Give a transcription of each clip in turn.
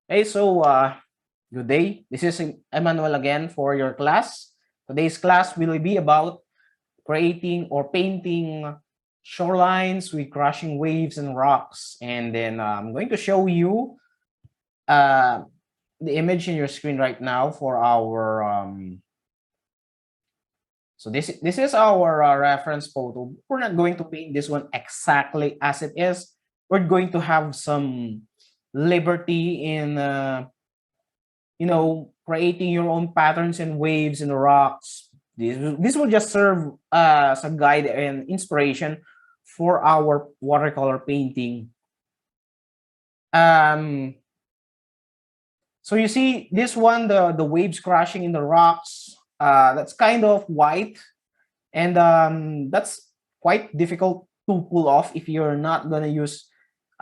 Hey, good day. This is Emmanuel again for your class. Today's class will be about creating or painting shorelines with crashing waves and rocks. And then I'm going to show you uh, the image in your screen right now for our. So this is our reference photo. We're not going to paint this one exactly as it is. We're going to have some liberty in creating your own patterns and waves in the rocks. This will just serve as a guide and inspiration for our watercolor painting. Um, so you see this one, the waves crashing in the rocks. That's kind of white, and that's quite difficult to pull off if you're not gonna use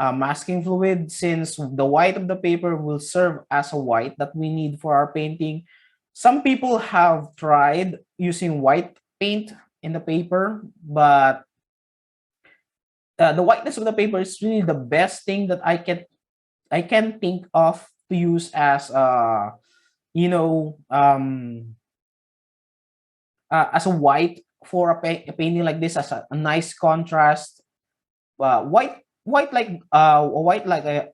masking fluid, since the white of the paper will serve as a white that we need for our painting. Some people have tried using white paint in the paper, but the whiteness of the paper is really the best thing that I can think of to use as you know as a white for a painting like this, as a nice contrast. White like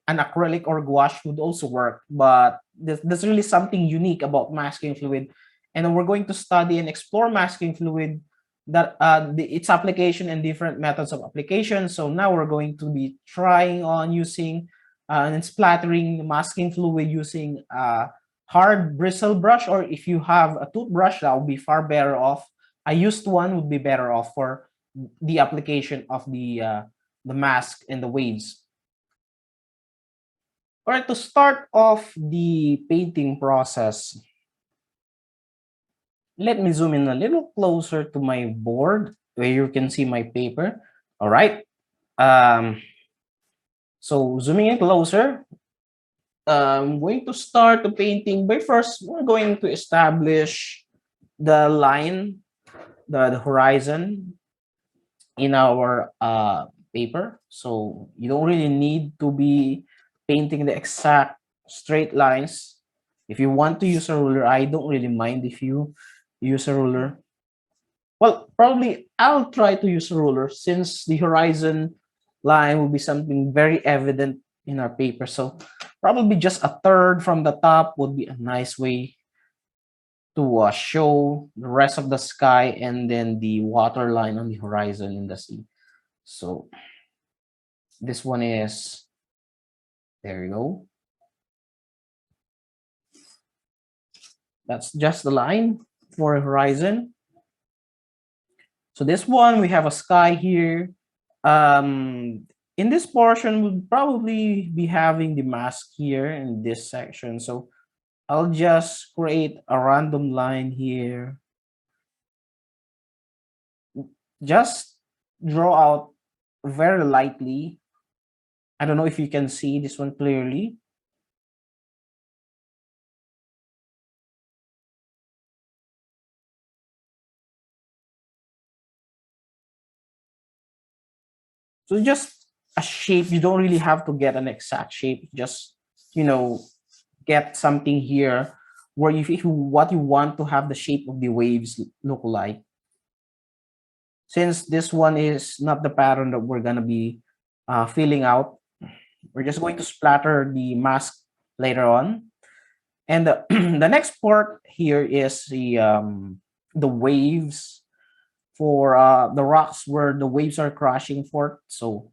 an acrylic or gouache would also work, but there's really something unique about masking fluid, and then we're going to study and explore masking fluid, that its application and different methods of application. So now we're going to be trying on using and splattering masking fluid using hard bristle brush, or if you have a toothbrush, that would be far better off. A used one would be better off for the application of the mask and the waves. All right, to start off the painting process, let me zoom in a little closer to my board where you can see my paper. All right. Um, so zooming in closer, I'm going to start the painting by first we're going to establish the line, the horizon in our paper. So you don't really need to be painting the exact straight lines. If you want to use a ruler, I don't really mind if you use a ruler. Well, probably I'll try to use a ruler since the horizon line will be something very evident in our paper. So probably just a third from the top would be a nice way to show the rest of the sky and then the water line on the horizon in the sea. So this one is, there you go. That's just the line for a horizon. So this one, we have a sky here. In this portion, we'll probably be having the mask here in this section. So I'll just create a random line here. Just draw out very lightly. I don't know if you can see this one clearly. So just a shape. You don't really have to get an exact shape. Just, you know, get something here where if you what you want to have the shape of the waves look like. Since this one is not the pattern that we're gonna be filling out, we're just going to splatter the mask later on. And the next part here is the waves for the rocks where the waves are crashing for. So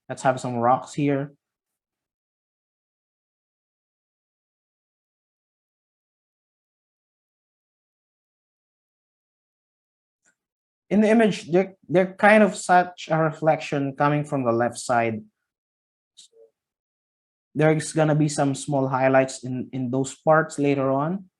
let's have some rocks here. In the image, they're kind of such a reflection coming from the left side. There's gonna be some small highlights in those parts later on.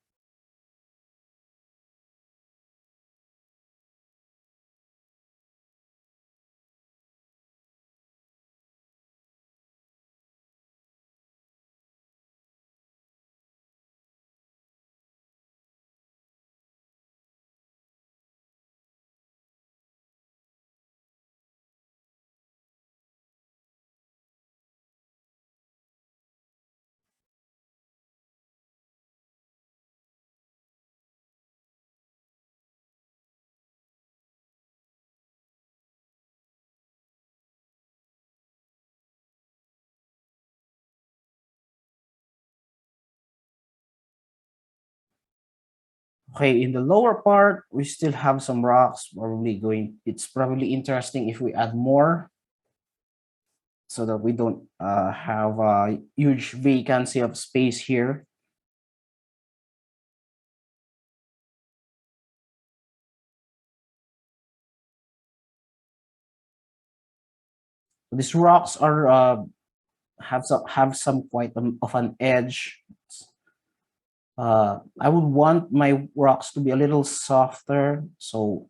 Okay, in the lower part, we still have some rocks. Probably going. It's probably interesting if we add more, so that we don't have a huge vacancy of space here. These rocks are have some quite of an edge. I would want my rocks to be a little softer, so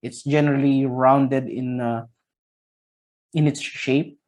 it's generally rounded in its shape.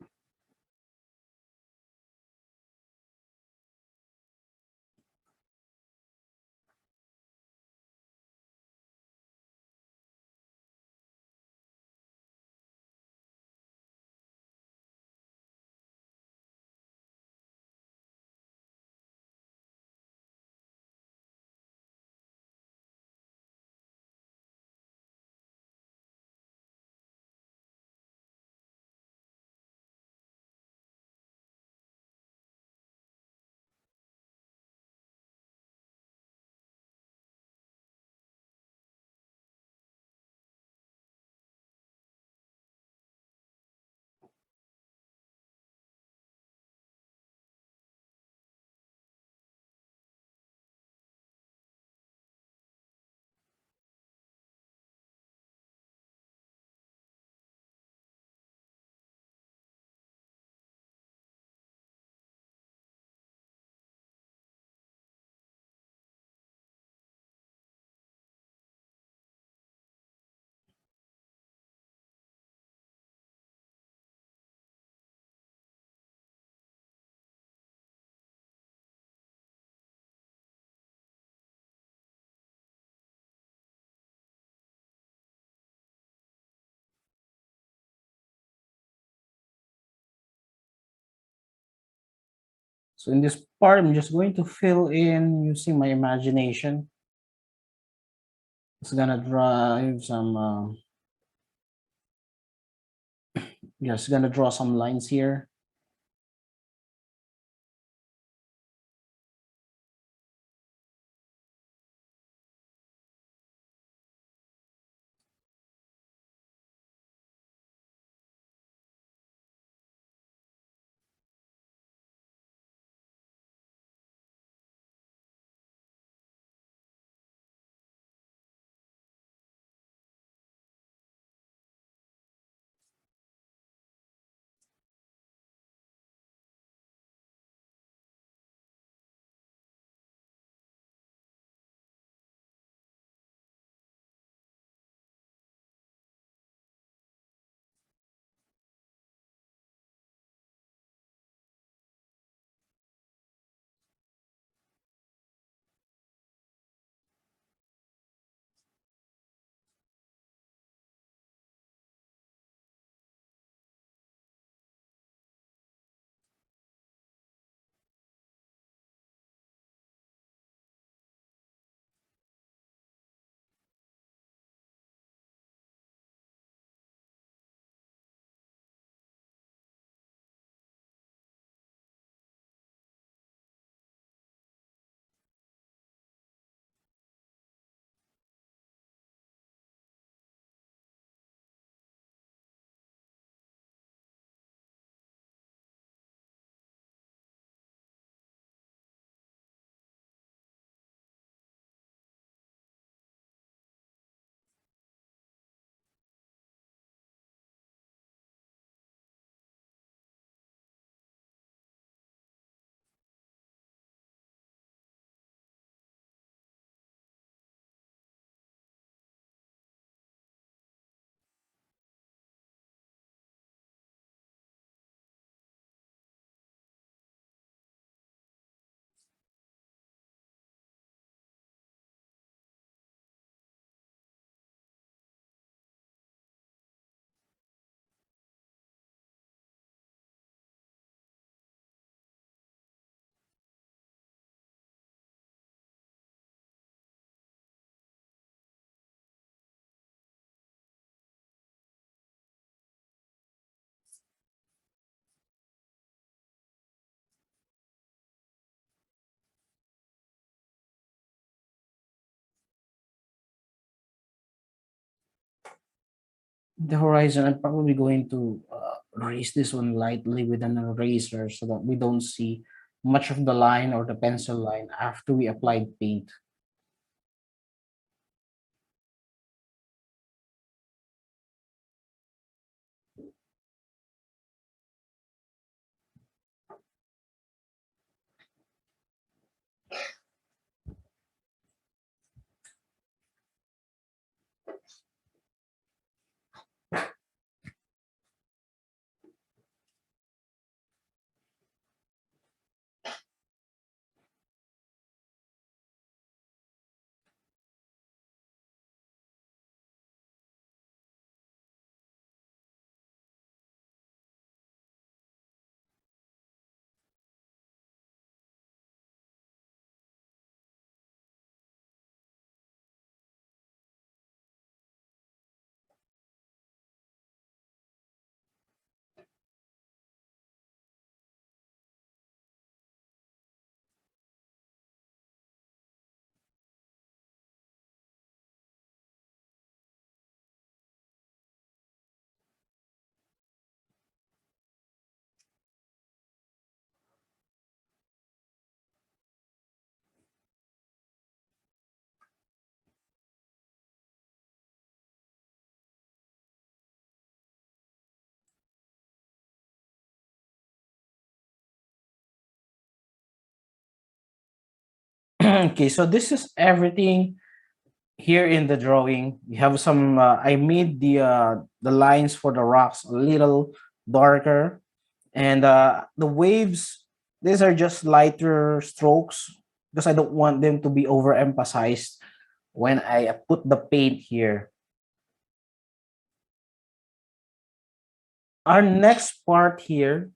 So in this part, I'm just going to fill in using my imagination. It's gonna drive some. Just gonna draw some lines here. The horizon, I'm probably going to erase this one lightly with an eraser so that we don't see much of the line or the pencil line after we applied paint. Okay, so this is everything here in the drawing. We have some. I made the lines for the rocks a little darker, and the waves. These are just lighter strokes because I don't want them to be overemphasized when I put the paint here. Our next part here,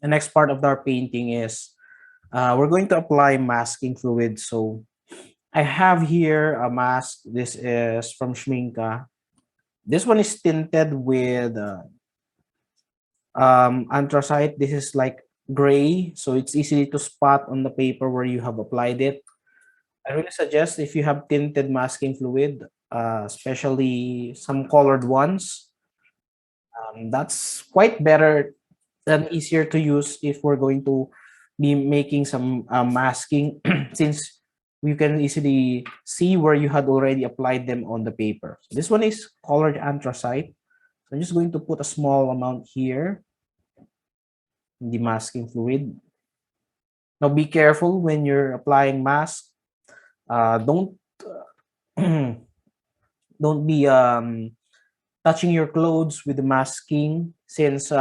the next part of our painting is we're going to apply masking fluid. So I have here a mask. This is from Schminka. This one is tinted with anthracite. This is like gray, so it's easy to spot on the paper where you have applied it. I really suggest if you have tinted masking fluid, especially some colored ones, that's quite better than easier to use if we're going to be making some masking since you can easily see where you had already applied them on the paper. This one is colored anthracite. So I'm just going to put a small amount here in the masking fluid. Now be careful when you're applying mask. Don't don't be touching your clothes with the masking since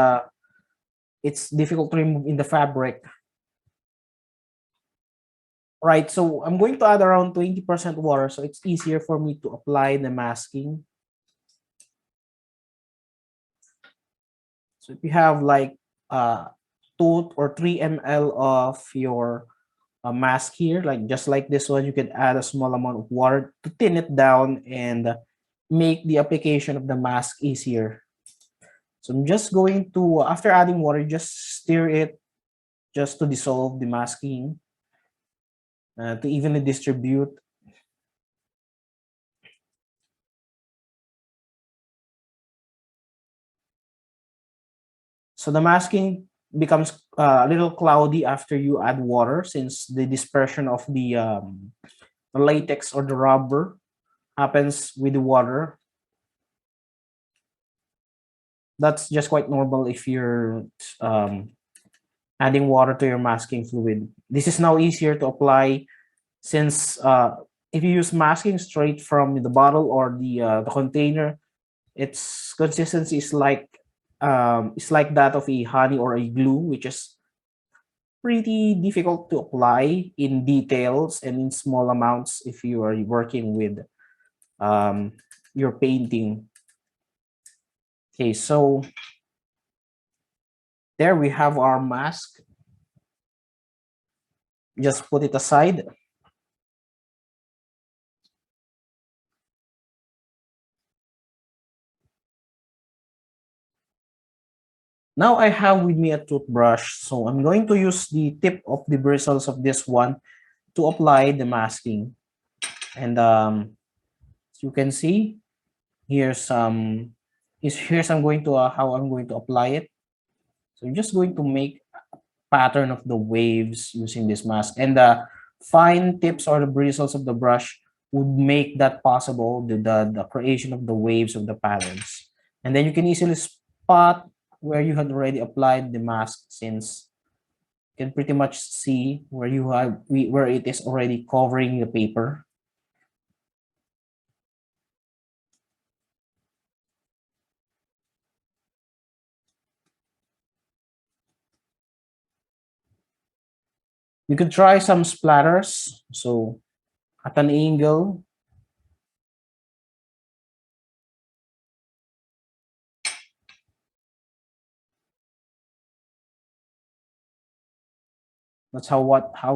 it's difficult to remove in the fabric. Right, so I'm going to add around 20% water so it's easier for me to apply the masking. So if you have like 2 or 3 ml of your mask here, like just like this one, you can add a small amount of water to thin it down and make the application of the mask easier. So I'm just going to, after adding water, just stir it just to dissolve the masking, to evenly distribute. So the masking becomes a little cloudy after you add water since the dispersion of the latex or the rubber happens with the water. That's just quite normal if you're um, adding water to your masking fluid. This is now easier to apply since if you use masking straight from the bottle or the container, its consistency is like that of a honey or a glue, which is pretty difficult to apply in details and in small amounts if you are working with um, your painting. Okay, so there we have our mask. Just put it aside. Now I have with me a toothbrush, so I'm going to use the tip of the bristles of this one to apply the masking. And as you can see, here's some is here's I'm going to how I'm going to apply it. So I'm just going to make pattern of the waves using this mask, and the fine tips or the bristles of the brush would make that possible, the creation of the waves of the patterns. And then you can easily spot where you had already applied the mask, since you can pretty much see where you have where it is already covering the paper. You could try some splatters, so at an angle. That's how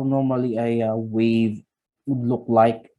normally a wave would look like.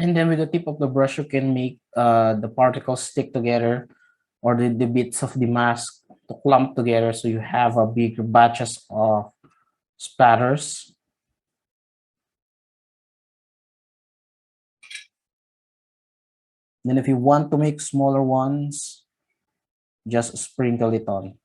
And then with the tip of the brush, you can make the particles stick together, or the bits of the mask to clump together, so you have a bigger batches of splatters. Then if you want to make smaller ones, just sprinkle it on.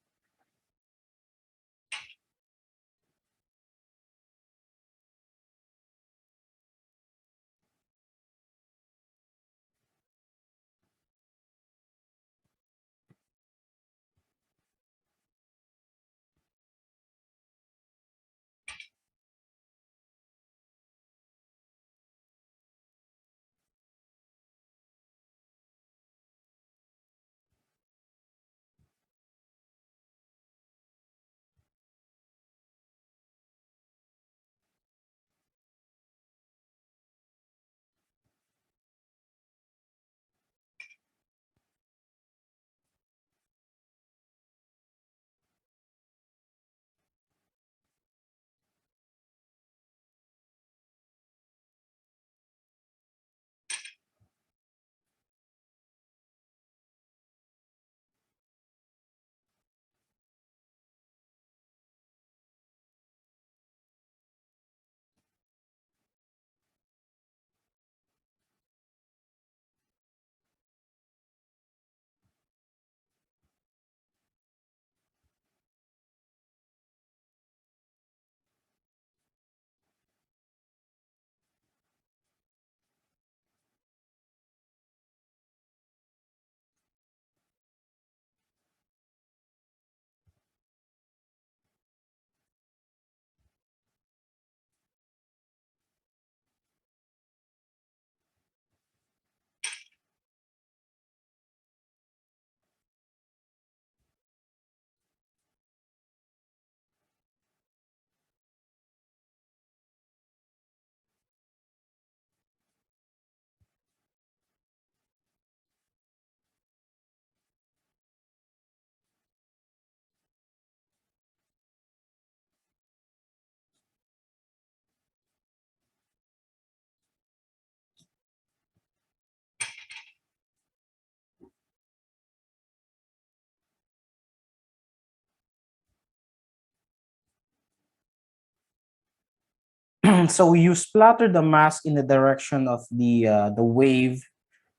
So you splatter the mask in the direction of the wave.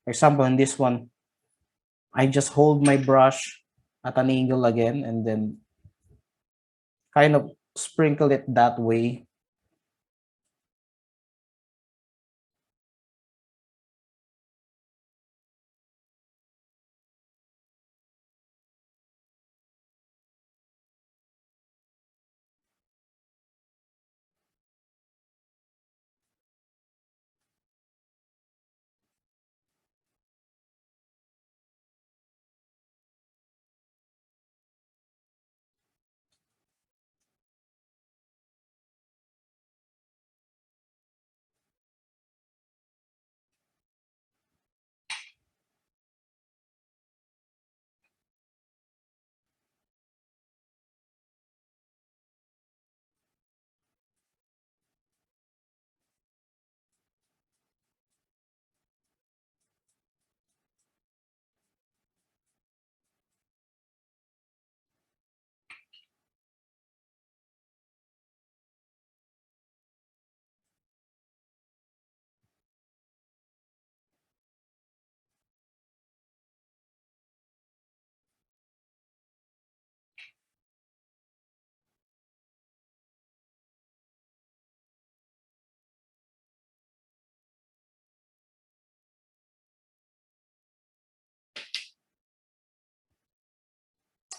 For example, in this one, I just hold my brush at an angle again, and then kind of sprinkle it that way.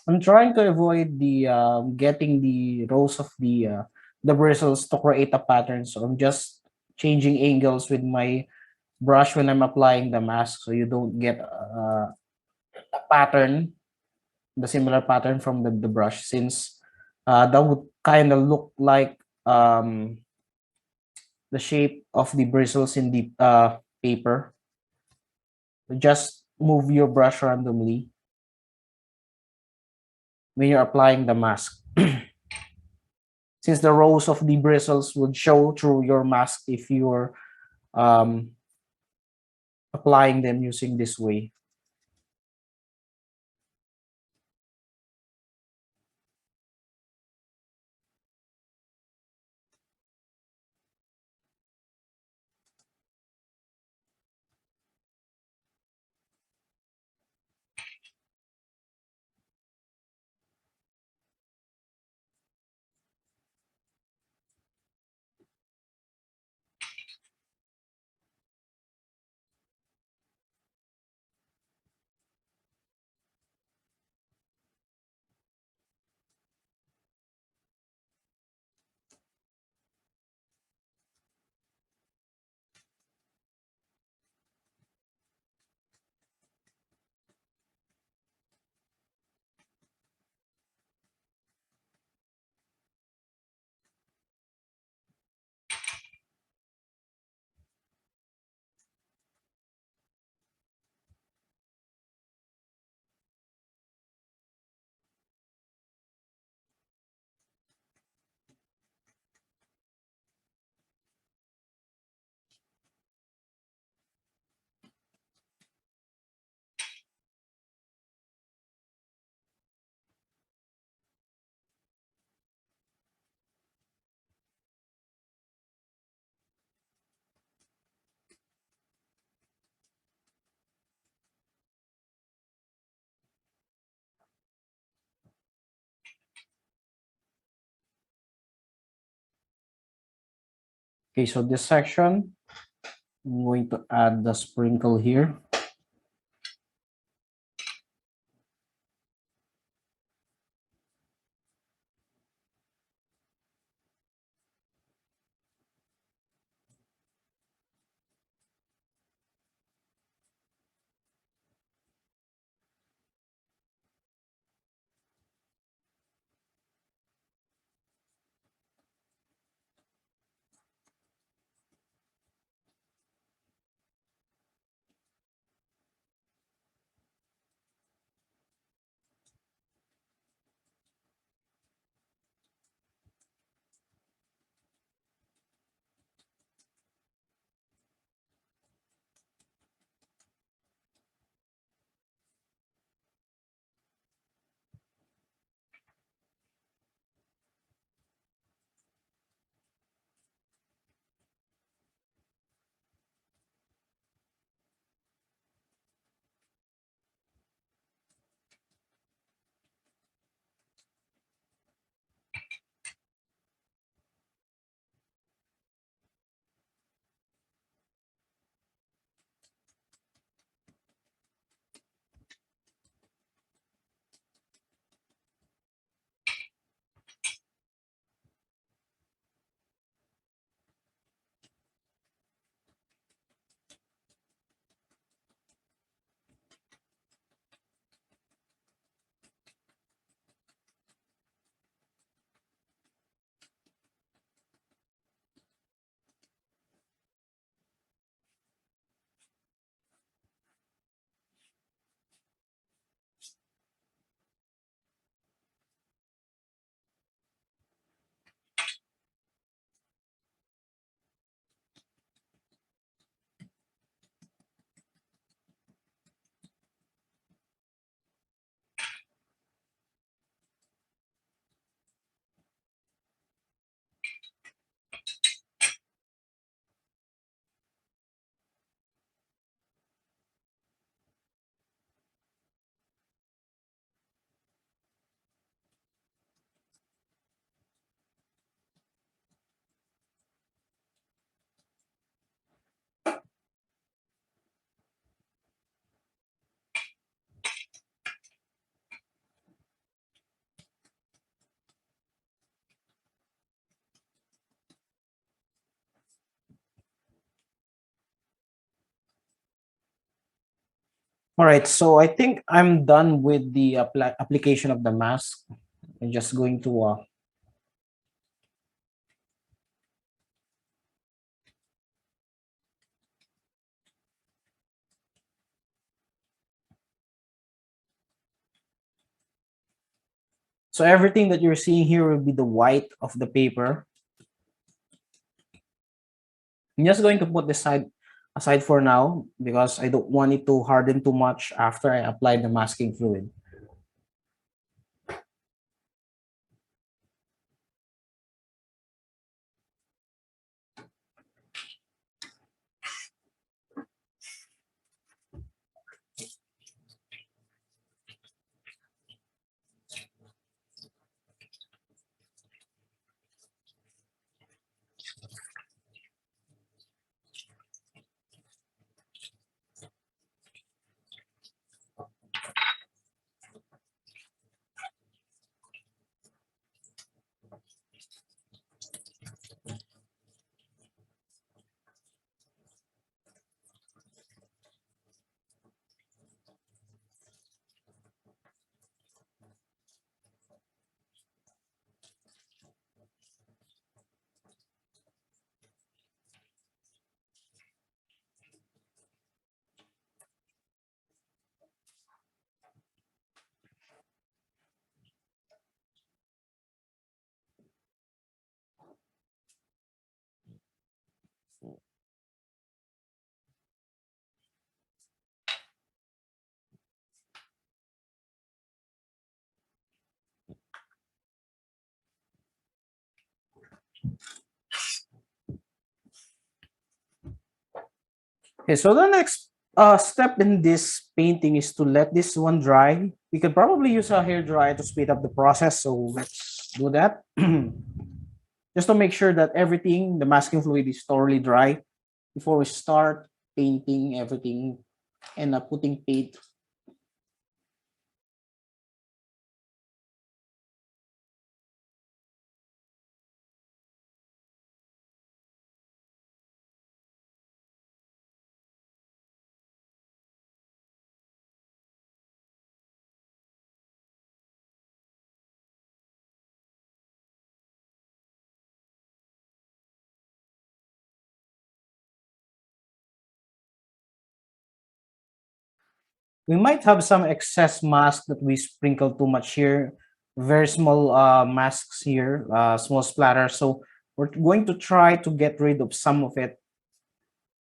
I'm trying to avoid the getting the rows of the bristles to create a pattern. So I'm just changing angles with my brush when I'm applying the mask, so you don't get a pattern, the similar pattern from the brush, since that would kind of look like the shape of the bristles in the paper. Just move your brush randomly when you're applying the mask, since the rows of the bristles would show through your mask if you're um, applying them using this way. Okay, so this section, I'm going to add the sprinkle here. All right, so I think I'm done with the application of the mask. I'm just going to so everything that you're seeing here will be the white of the paper. I'm just going to put this aside for now because I don't want it to harden too much after I apply the masking fluid. Okay, so the next step in this painting is to let this one dry. We could probably use a hair dryer to speed up the process, so let's do that. Just to make sure that everything, the masking fluid is thoroughly dry before we start painting everything and putting paint. We might have some excess mask that we sprinkle too much here. Very small masks here, small splatter. So we're going to try to get rid of some of it.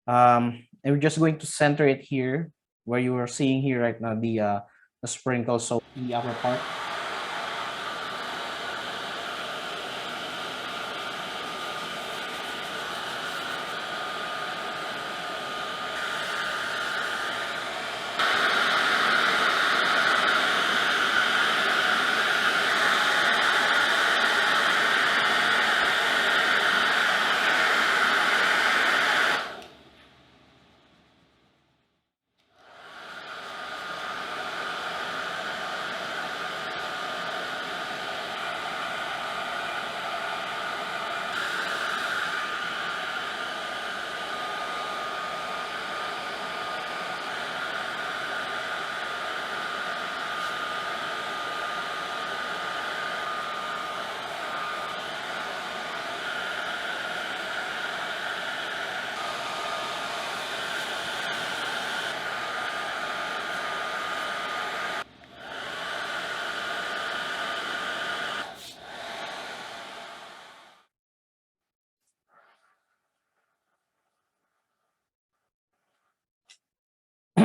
And we're just going to center it here, where you are seeing here right now the sprinkle. So in the upper part.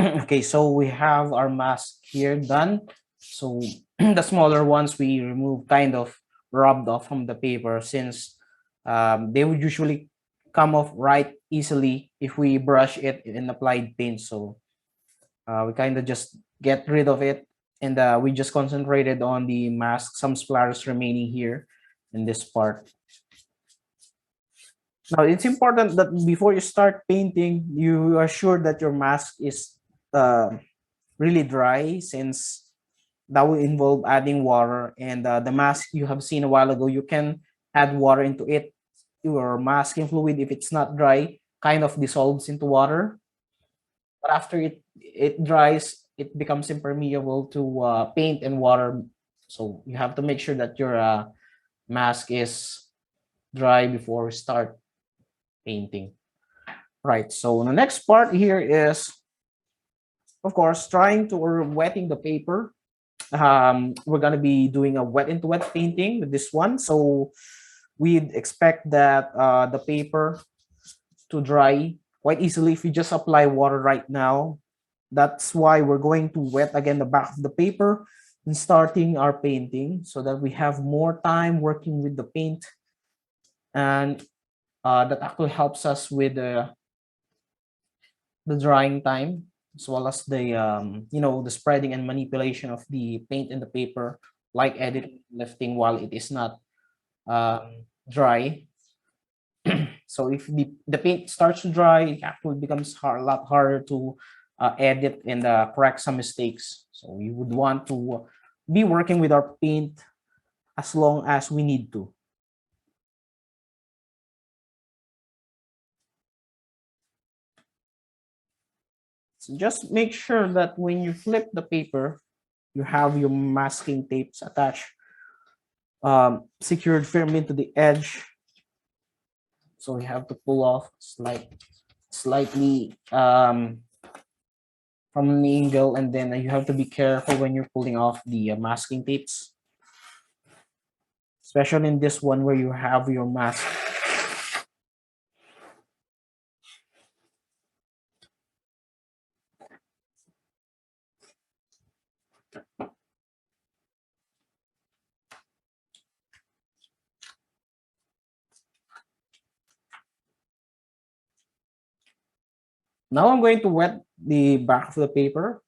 Okay, so we have our mask here done. So the smaller ones we remove kind of rubbed off from the paper since they would usually come off right easily if we brush it in applied paint. So we kind of just get rid of it and we just concentrated on the mask, some splatters remaining here in this part. Now it's important that before you start painting, you are sure that your mask is uh, really dry since that will involve adding water and the mask you have seen a while ago you can add water into it. Your masking fluid, if it's not dry, kind of dissolves into water, but after it dries, it becomes impermeable to paint and water. So you have to make sure that your mask is dry before we start painting. Right. So the next part here is, of course, trying to or wetting the paper. We're gonna be doing a wet into wet painting with this one. So we'd expect that the paper to dry quite easily if we just apply water right now. That's why we're going to wet again the back of the paper and starting our painting so that we have more time working with the paint, and that actually helps us with the drying time, as well as the the spreading and manipulation of the paint in the paper, like editing, lifting while it is not dry. So if the paint starts to dry, it actually becomes a lot harder to edit and correct some mistakes. So we would want to be working with our paint as long as we need to. So just make sure that when you flip the paper, you have your masking tapes attached, secured firmly to the edge. So we have to pull off slightly from an angle, and then you have to be careful when you're pulling off the masking tapes, especially in this one where you have your mask. Now I'm going to wet the back of the paper.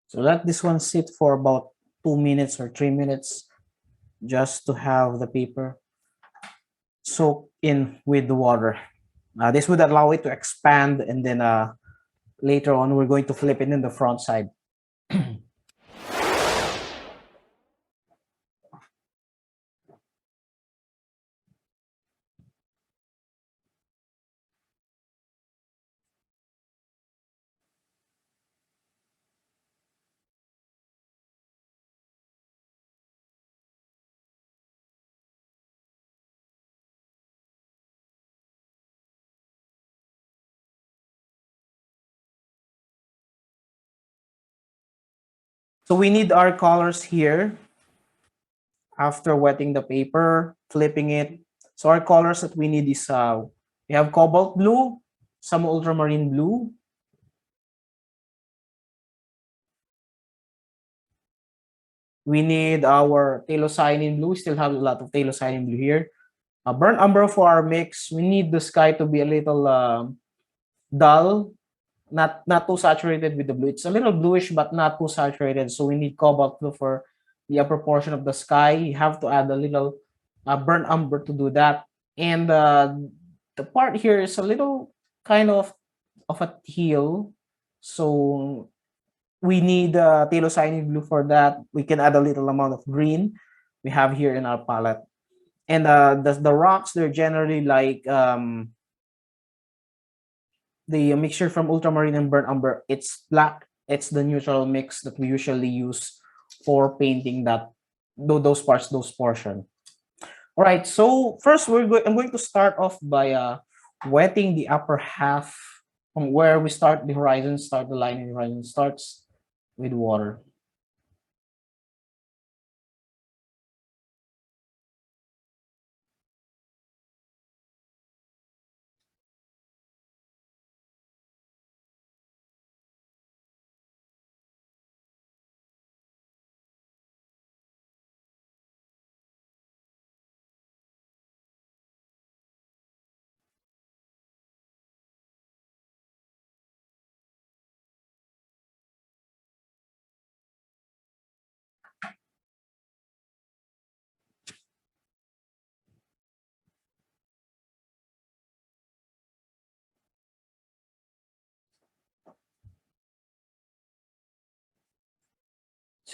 So let this one sit for about 2 minutes or 3 minutes, just to have the paper soak in with the water. This would allow it to expand, and then later on we're going to flip it in the front side. So we need our colors here after wetting the paper, flipping it. So our colors that we need is we have cobalt blue, some ultramarine blue, we need our phthalocyanin blue. We still have a lot of phthalocyanin blue here. Burnt umber for our mix. We need the sky to be a little dull, not too saturated with the blue. It's a little bluish, but not too saturated. So we need cobalt blue for the upper portion of the sky. You have to add a little burnt umber to do that. And the part here is a little kind of a teal. So we need phthalocyanin blue for that. We can add a little amount of green we have here in our palette. And the rocks, they're generally like the mixture from ultramarine and burnt umber. It's black. It's the neutral mix that we usually use for painting that those parts, those portion. All right. So first, I'm going to start off by wetting the upper half from where we start the horizon, start the line, and the horizon starts with water.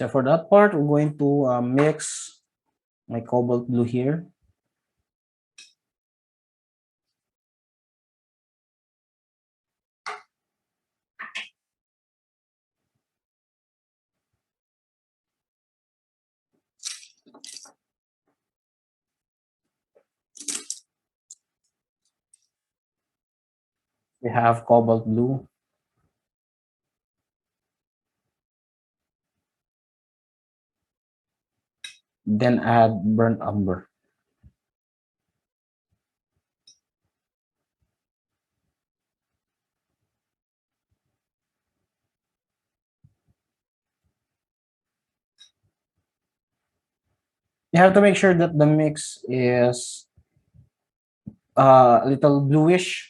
So for that part, we're going to mix my cobalt blue here. We have cobalt blue. Then add burnt umber. You have to make sure that the mix is a little bluish.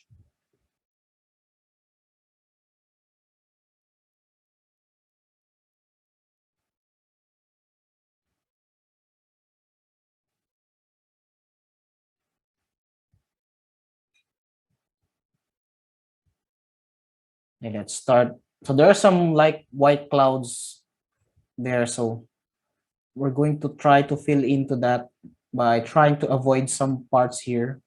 And let's start. So there are some like white clouds there. So we're going to try to fill into that by trying to avoid some parts here.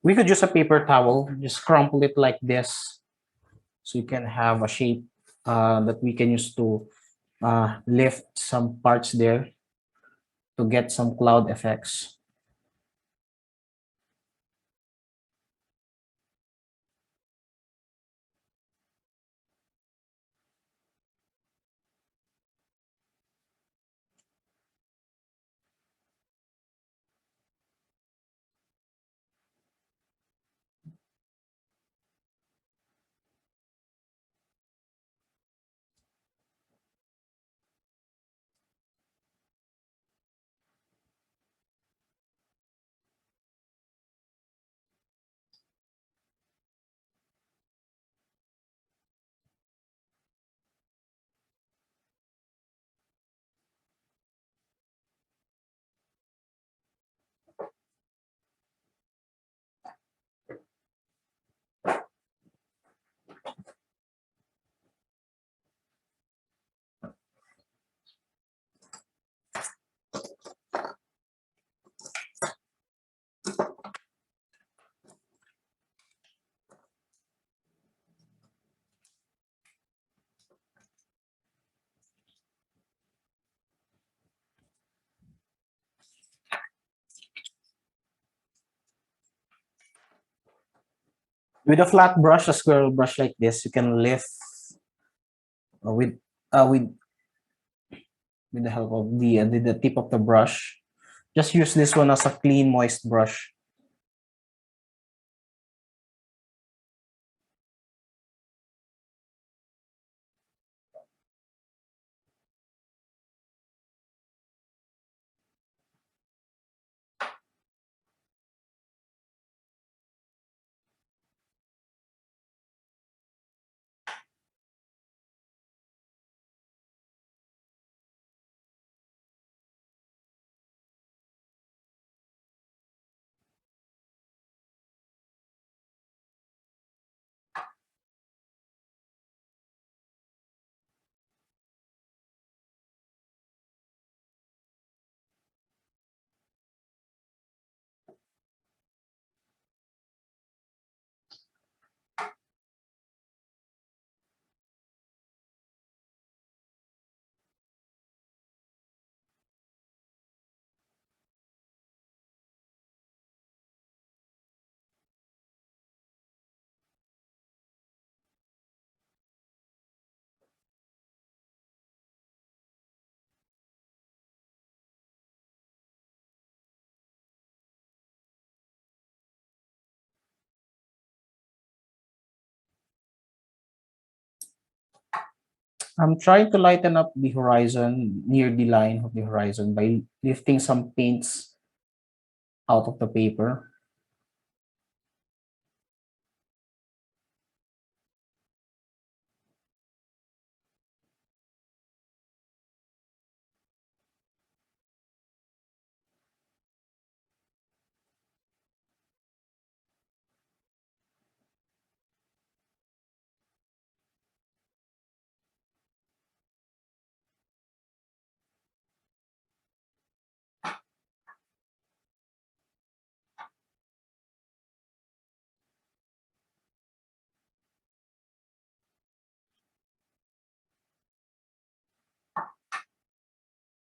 We could use a paper towel, just crumple it like this so you can have a shape that we can use to lift some parts there to get some cloud effects. With a flat brush, a squirrel brush like this, you can lift uh, with uh, with with the help of the tip of the brush. Just use this one as a clean, moist brush. I'm trying to lighten up the horizon near the line of the horizon by lifting some paints out of the paper.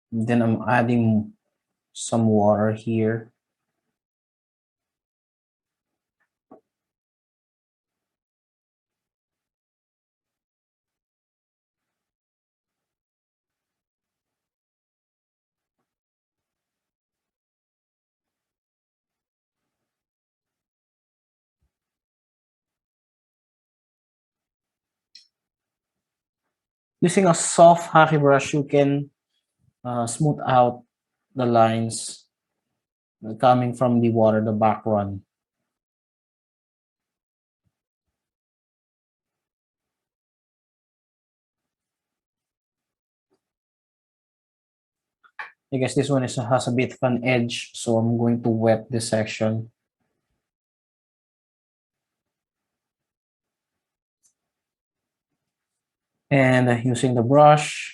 Then I'm adding some water here. Using a soft hockey brush, you can smooth out the lines coming from the water, the background. I guess this one has a bit of an edge, so I'm going to wet this section. And using the brush,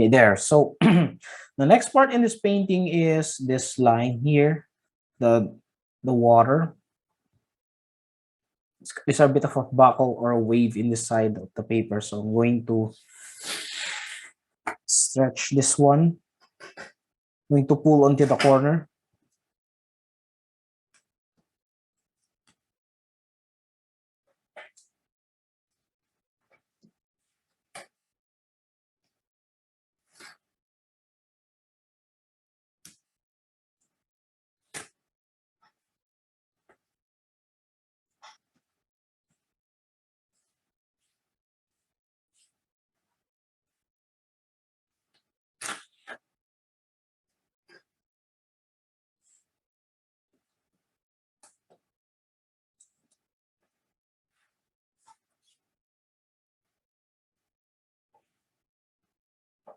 okay, there. So the next part in this painting is this line here, the the water. It's a bit of a buckle or a wave in the side of the paper. So I'm going to stretch this one. I'm going to pull onto the corner.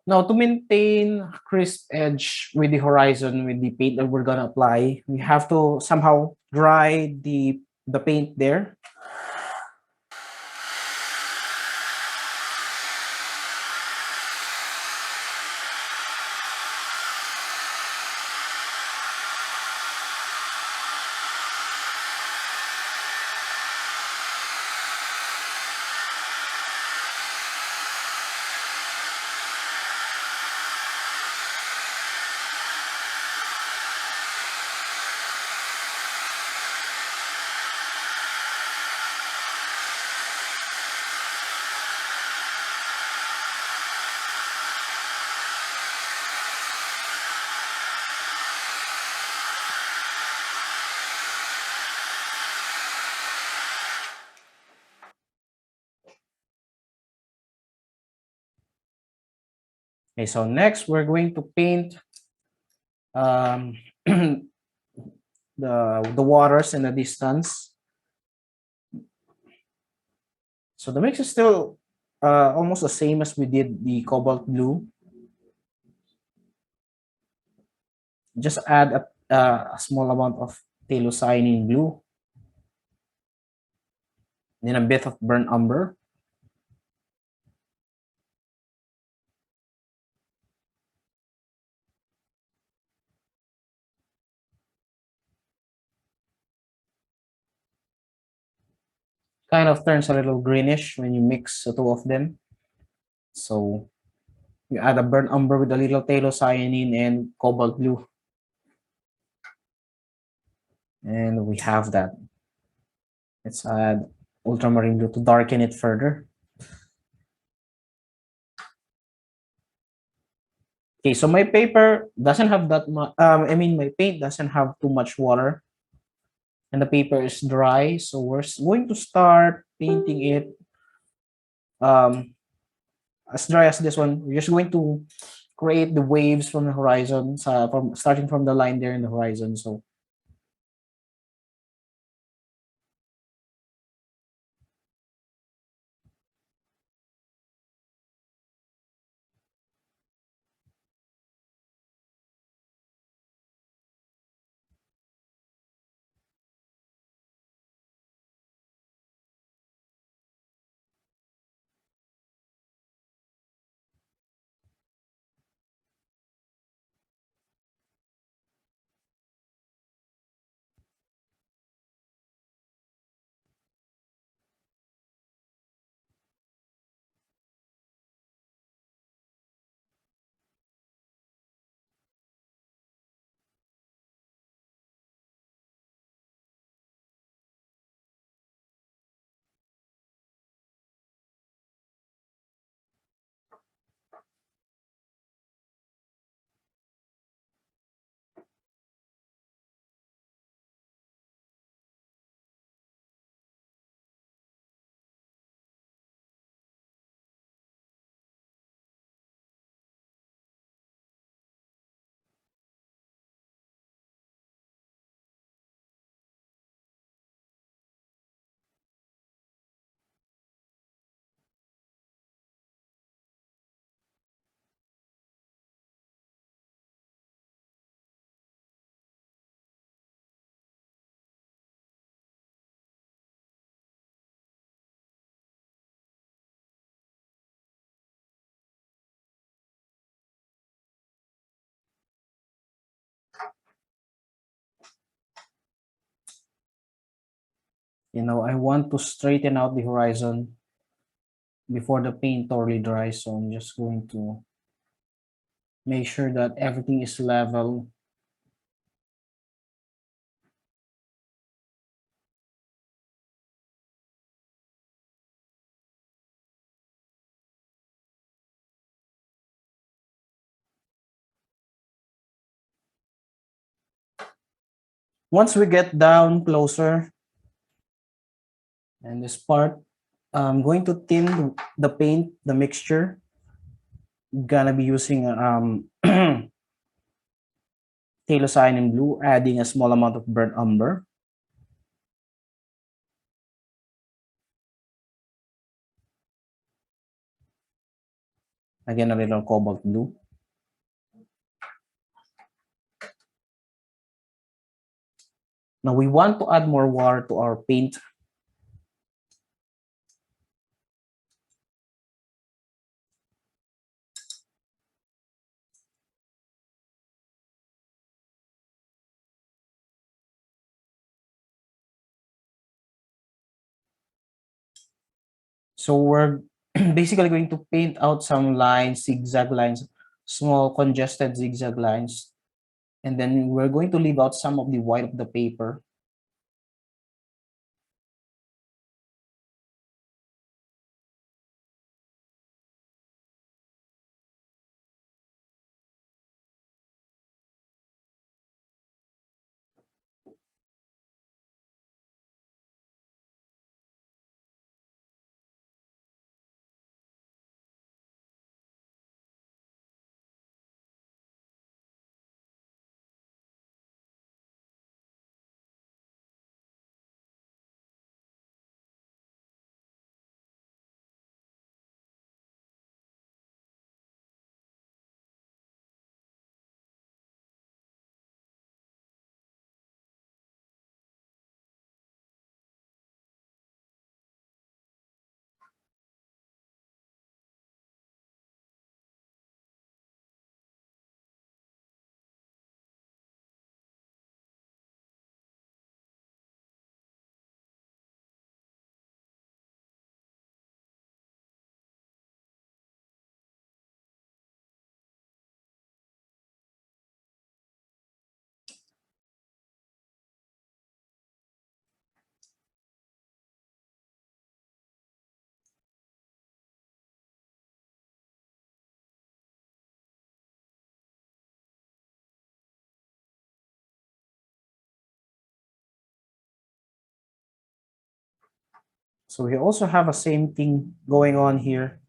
Now, to maintain crisp edge with the horizon, with the paint that we're gonna apply, we have to somehow dry the the paint there. Okay, so next we're going to paint um, the waters in the distance. So the mix is still almost the same as we did the cobalt blue. Just add a small amount of cyanine blue, then a bit of burnt umber. Kind of turns a little greenish when you mix the two of them. So you add a burnt umber with a little cyanine and cobalt blue. And we have that. Let's add ultramarine blue to darken it further. Okay, so my paper doesn't have that much, my paint doesn't have too much water. And the paper is dry. So we're going to start painting it um, as dry as this one. We're just going to create the waves from the horizon, from starting from the line there in the horizon. So I want to straighten out the horizon before the paint totally dries. So I'm just going to make sure that everything is level. Once we get down closer and this part, I'm going to thin the paint, the mixture. Gonna be using cyanine blue, adding a small amount of burnt umber. Again, a little cobalt blue. Now we want to add more water to our paint. So we're basically going to paint out some lines, zigzag lines, small congested zigzag lines. And then we're going to leave out some of the white of the paper. So we also have a same thing going on here.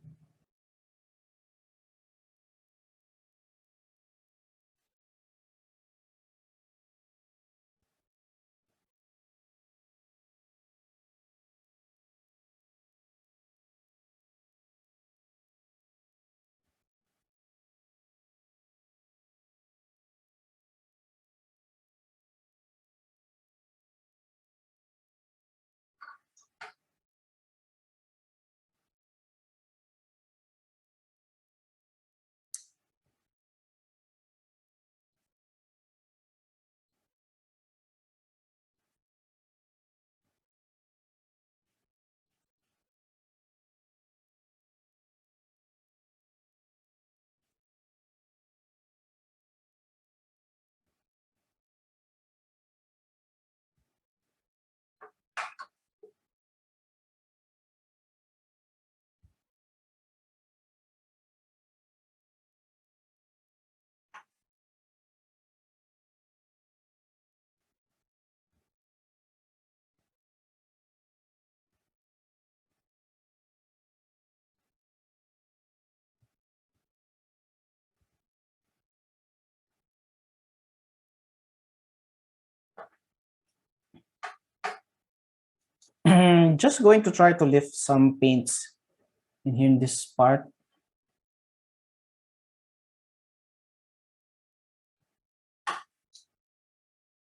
Just going to try to lift some paints in here in this part.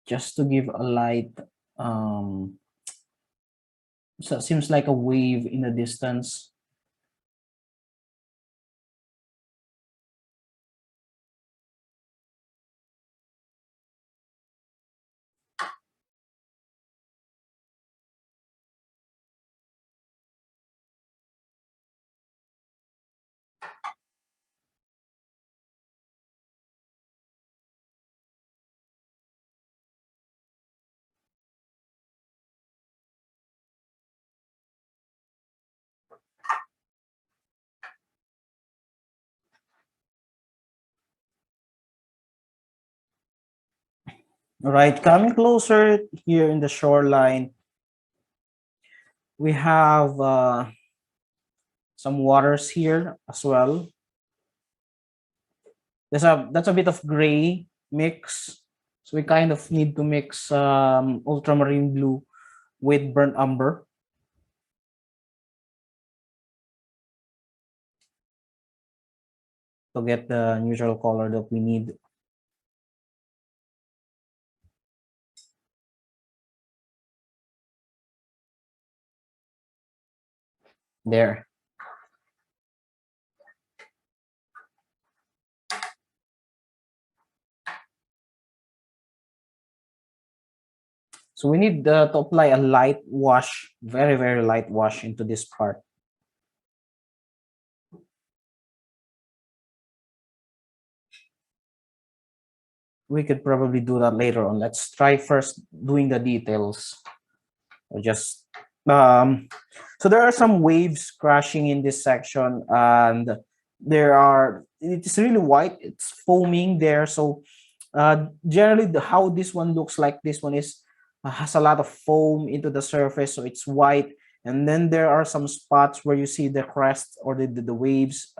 Just to give a light, um, so it seems like a wave in the distance. All right, coming closer here in the shoreline, we have some waters here as well. That's a bit of gray mix. So we kind of need to mix ultramarine blue with burnt umber to get the neutral color that we need. There. So we need to apply a light wash, very, very light wash into this part. We could probably do that later on. Let's try first doing the details. Or just um, so there are some waves crashing in this section, and it's really white. It's foaming there. So generally, how this one looks like, this one is has a lot of foam into the surface, so it's white. And then there are some spots where you see the crest or the waves.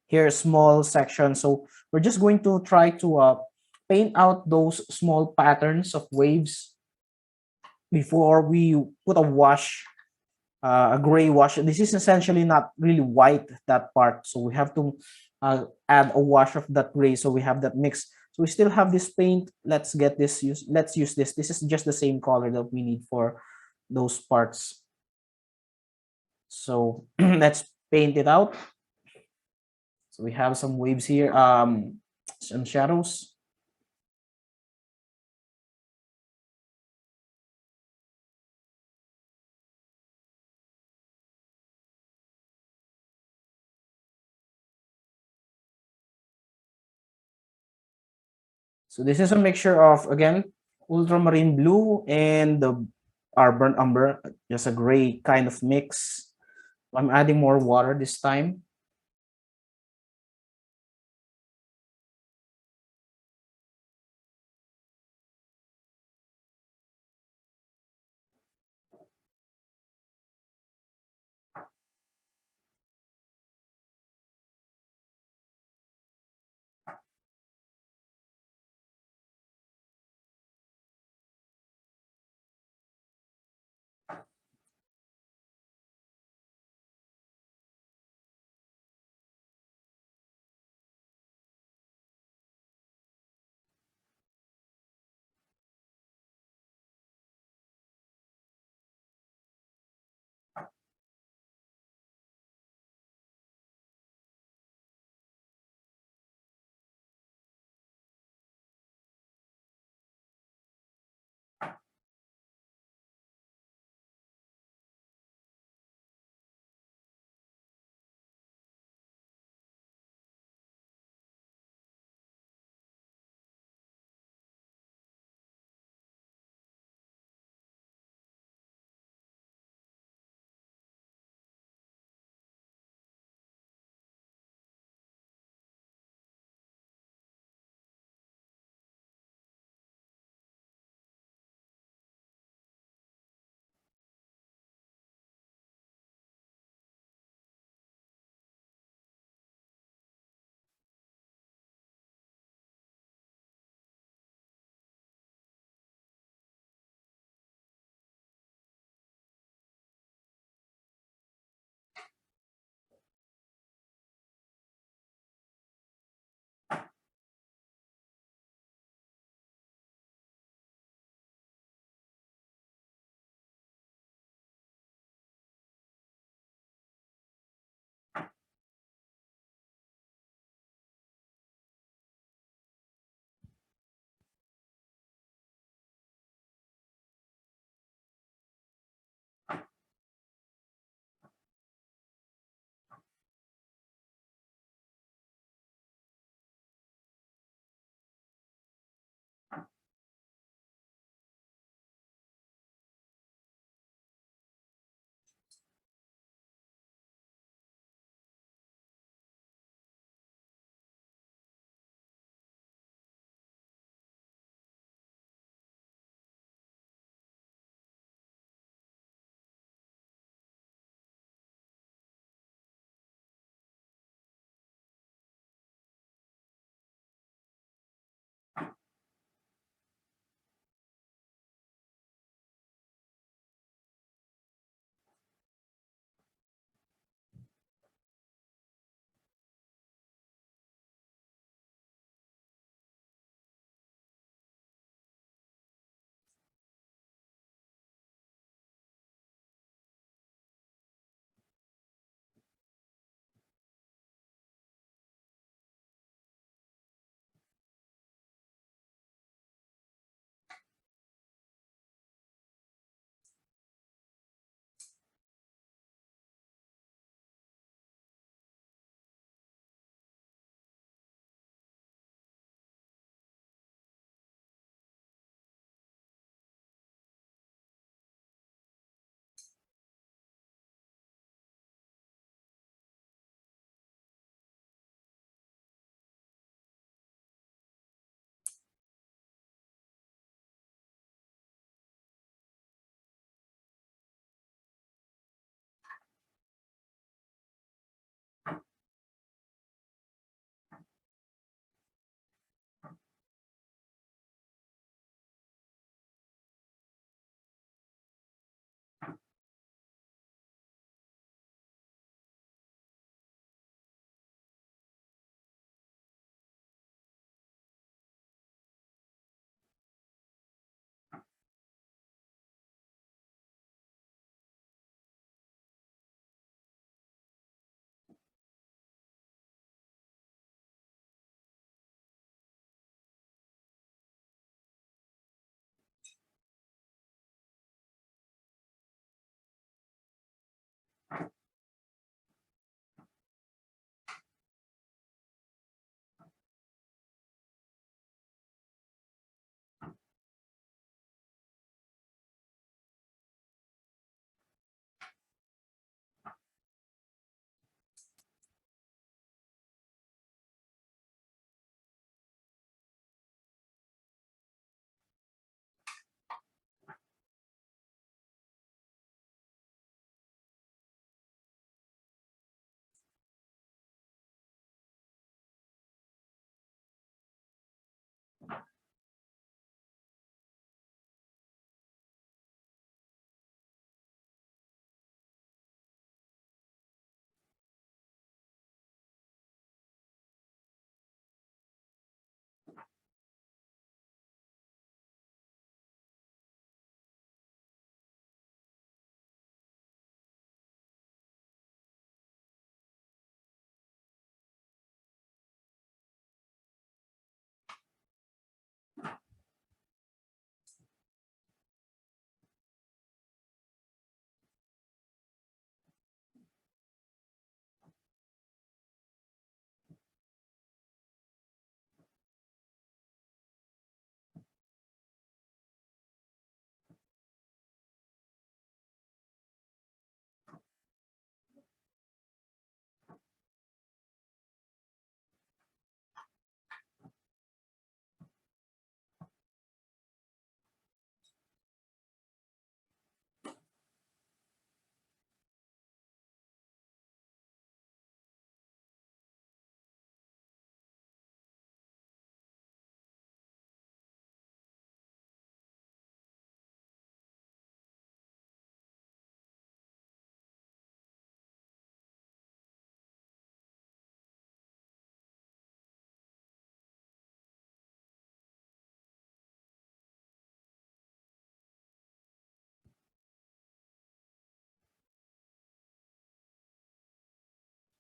Here, small section. So we're just going to try to paint out those small patterns of waves before we put a wash, a gray wash. This is essentially not really white, that part. So we have to add a wash of that gray, so we have that mix. So we still have this paint. Let's get this use. Let's use this. This is just the same color that we need for those parts. So let's paint it out. So we have some waves here, some shadows. So this is a mixture of, again, ultramarine blue and our burnt umber, just a gray kind of mix. I'm adding more water this time.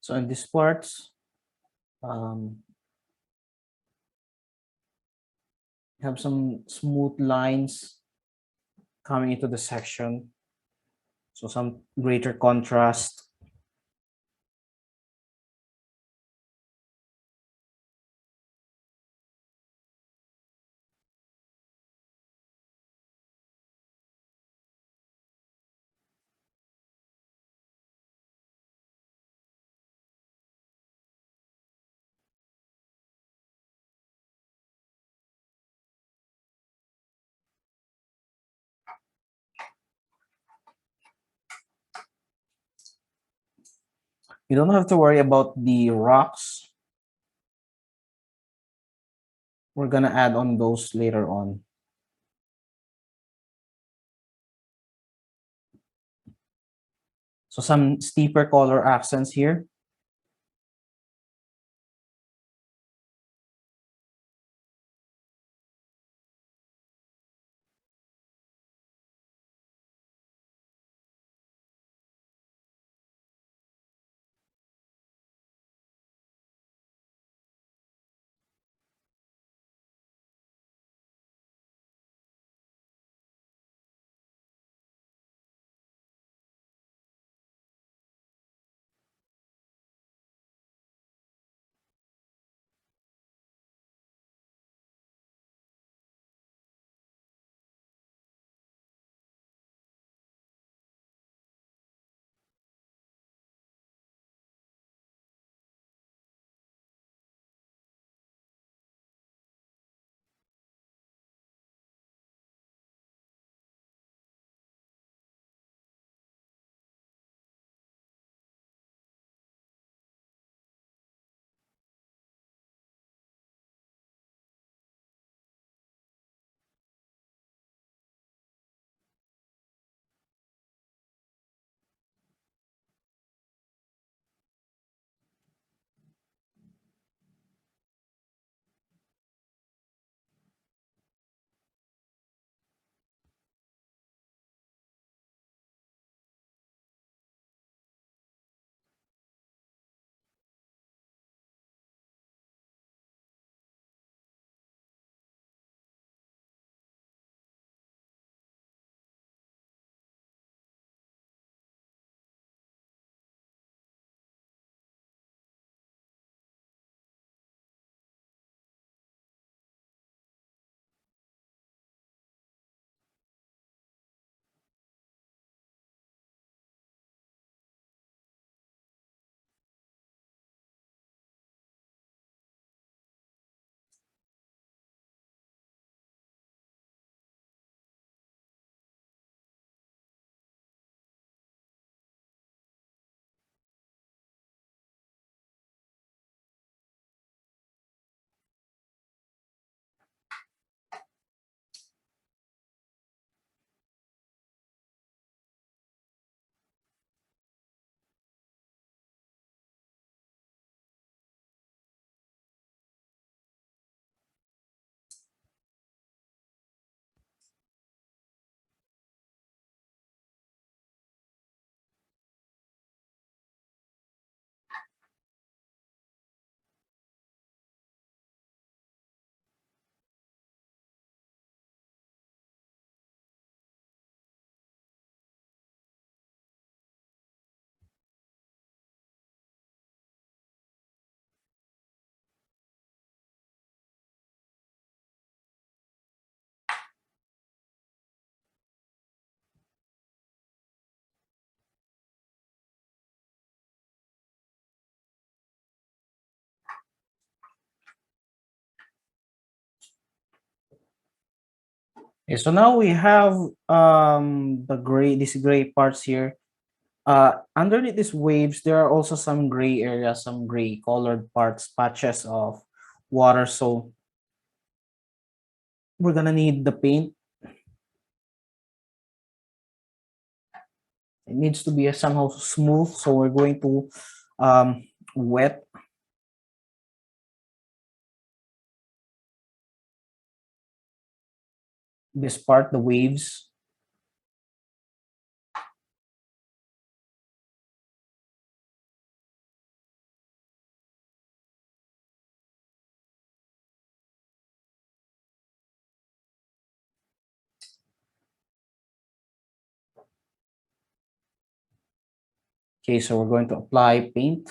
So in these parts, um, have some smooth lines coming into the section. So some greater contrast. You don't have to worry about the rocks. We're gonna add on those later on. So some steeper color accents here. Okay, so now we have these gray parts here. Underneath these waves, there are also some gray areas, some gray colored parts, patches of water. So we're gonna need the paint. It needs to be somehow smooth. So we're going to wet this part, the waves. Okay, so we're going to apply paint.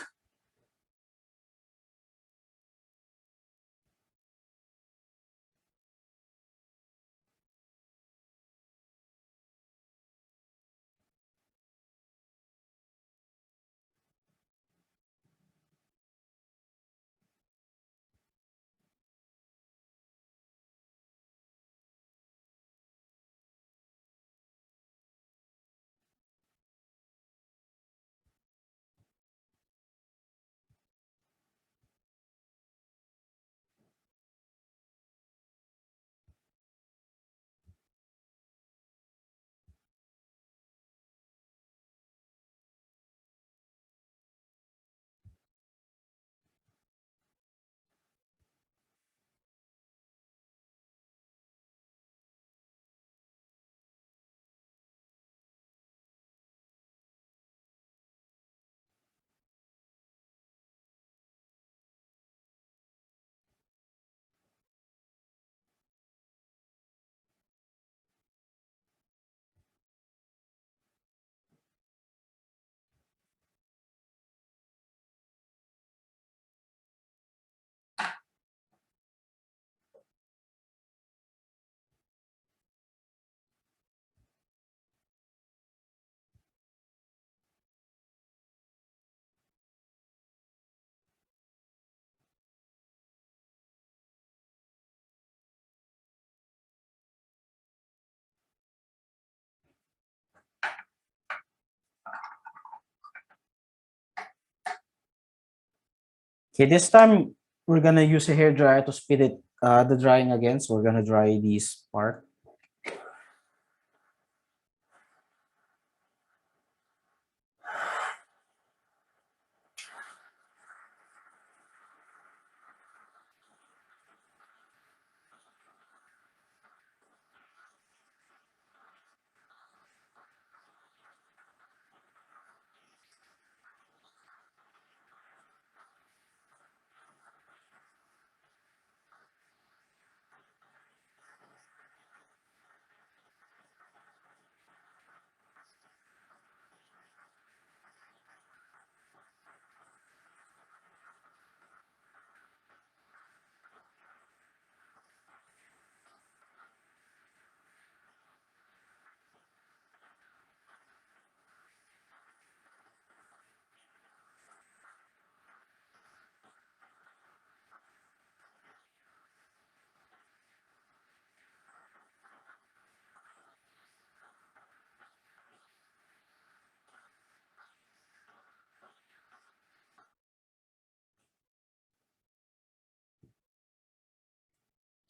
Okay, this time we're gonna use a hair dryer to speed it the drying again. So we're gonna dry this part.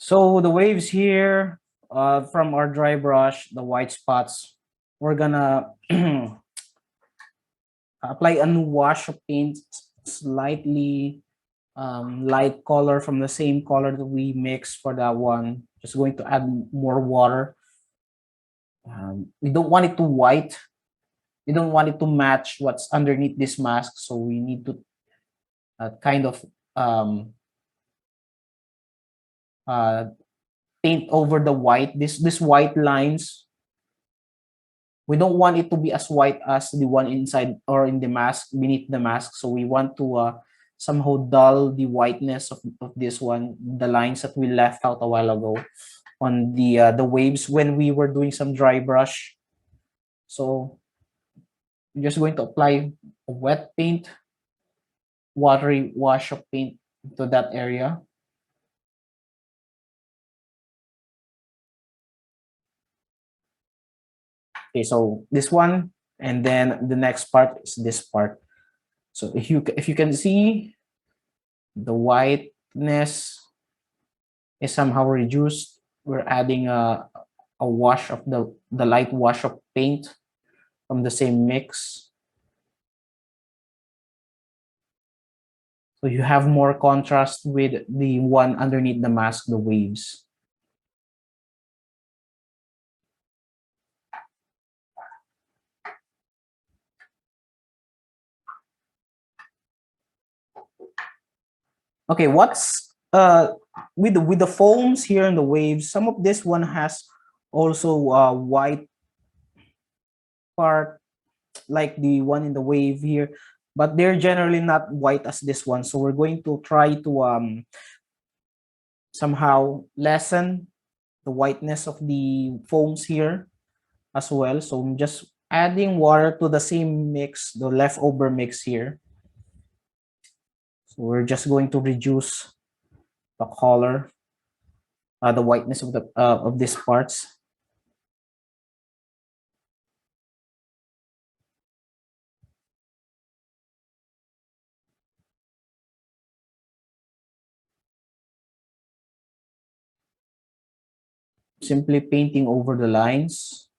So the waves here from our dry brush, the white spots, we're gonna apply a new wash of paint, slightly light color from the same color that we mixed for that one. Just going to add more water. We don't want it too white. We don't want it to match what's underneath this mask. So we need to kind of um, uh, paint over the white. This white lines, we don't want it to be as white as the one inside or in the mask, beneath the mask. So we want to somehow dull the whiteness of this one, the lines that we left out a while ago on the waves when we were doing some dry brush. So I'm just going to apply a wet paint, watery wash of paint to that area. Okay, so this one, and then the next part is this part. So if you can see, the whiteness is somehow reduced. We're adding a wash of the light wash of paint from the same mix. So you have more contrast with the one underneath the mask, the waves. Okay, what's with the foams here and the waves, some of this one has also white part, like the one in the wave here, but they're generally not white as this one. So we're going to try to somehow lessen the whiteness of the foams here as well. So I'm just adding water to the same mix, the leftover mix here. So we're just going to reduce the color, the whiteness of these parts. Simply painting over the lines.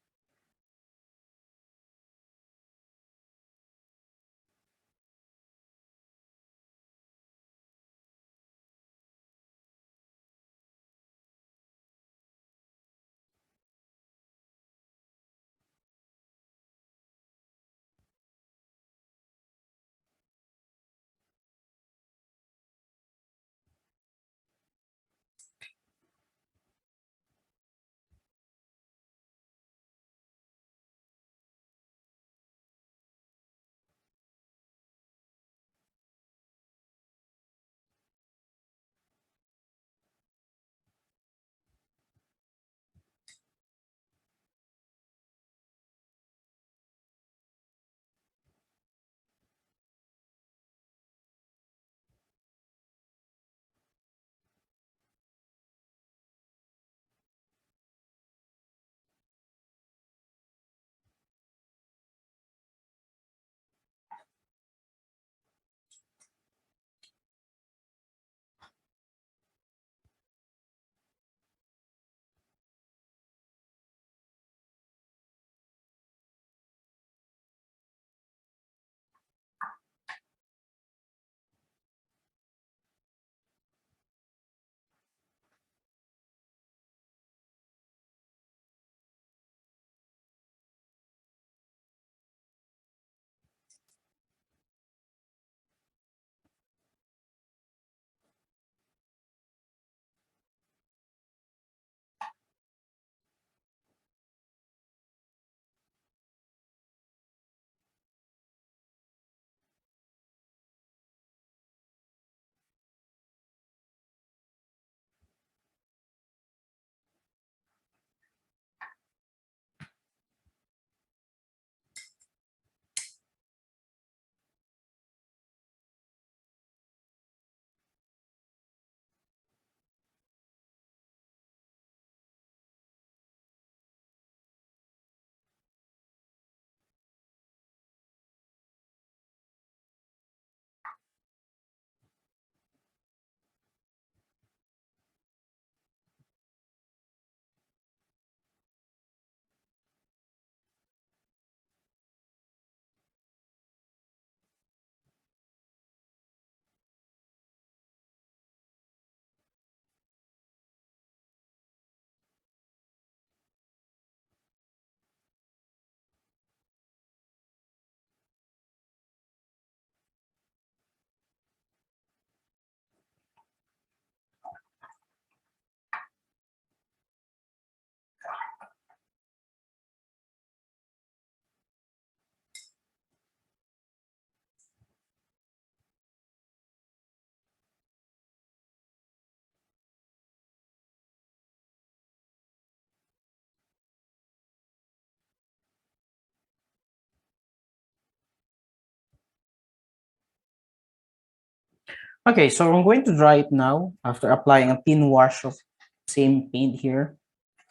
Okay, so I'm going to dry it now after applying a thin wash of same paint here.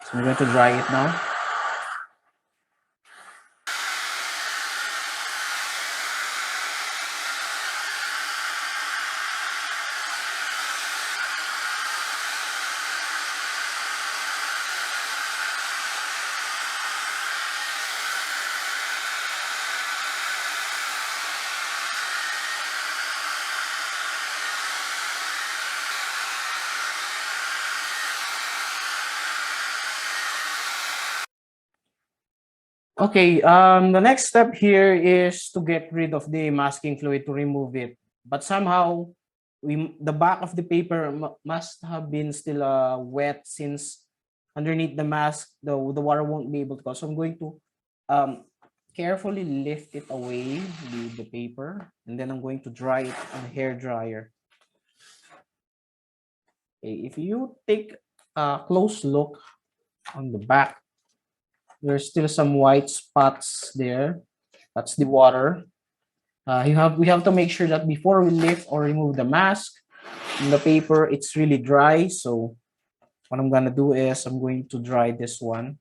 So I'm going to dry it now. Okay, the next step here is to get rid of the masking fluid to remove it. But somehow, the back of the paper must have been still wet, since underneath the mask, the water won't be able to go. So I'm going to um, carefully lift it away, the paper, and then I'm going to dry it on a hair dryer. Okay, if you take a close look on the back, there's still some white spots there. That's the water. We have to make sure that before we lift or remove the mask from the paper, it's really dry. So what I'm gonna do is I'm going to dry this one.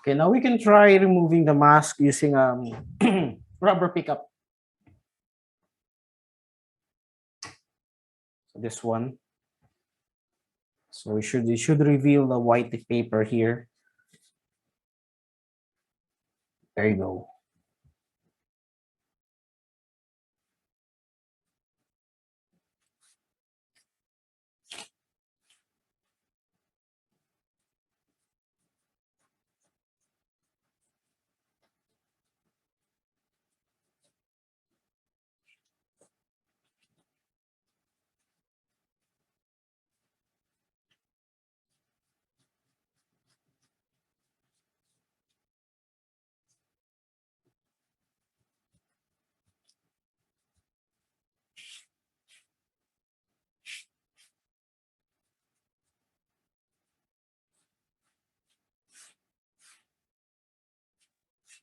Okay, now we can try removing the mask using rubber pickup. So this one. So we should reveal the white paper here. There you go.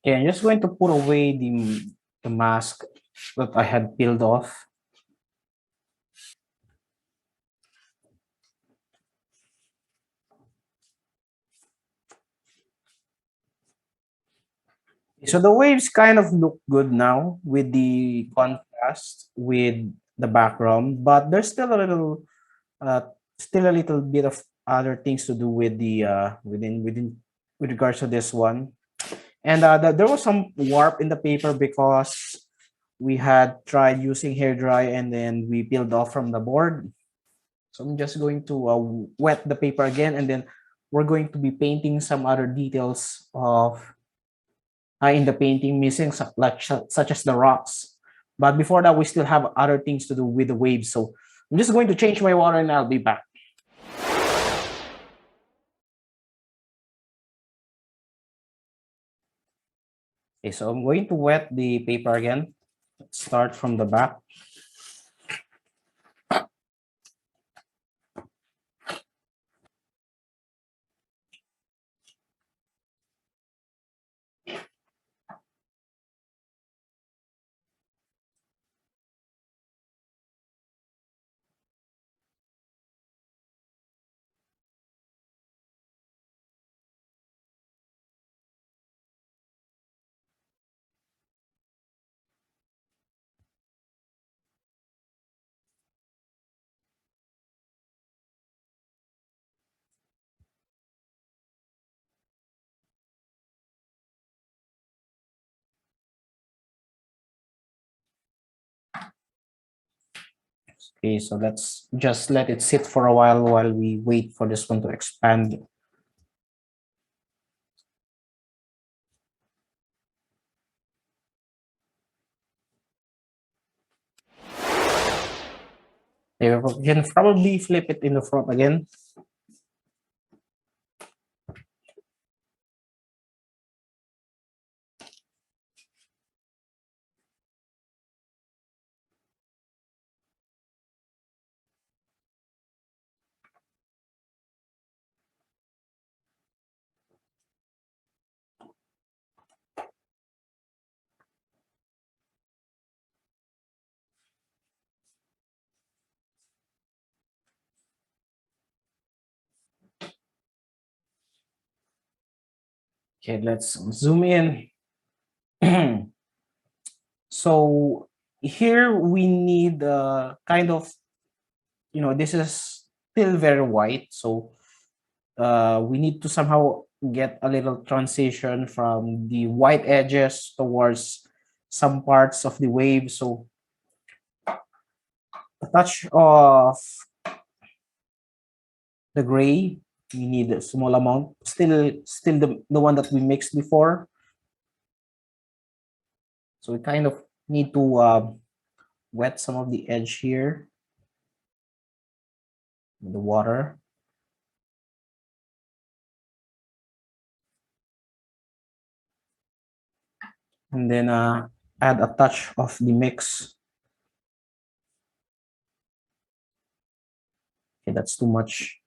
Okay, I'm just going to put away the mask that I had peeled off. So the waves kind of look good now with the contrast with the background, but there's still a little bit of other things to do with the within with regards to this one. And there was some warp in the paper because we had tried using hair dry and then we peeled off from the board. So I'm just going to wet the paper again, and then we're going to be painting some other details of in the painting missing, such as the rocks. But before that, we still have other things to do with the waves. So I'm just going to change my water and I'll be back. Okay, so I'm going to wet the paper again. Let's start from the back. Okay, so let's just let it sit for a while we wait for this one to expand. You can probably flip it in the front again. Okay, let's zoom in. So here we need kind of this is still very white, so we need to somehow get a little transition from the white edges towards some parts of the wave. So a touch of the gray, we need a small amount, still the one that we mixed before. So we kind of need to wet some of the edge here with the water. And then add a touch of the mix. Okay, that's too much.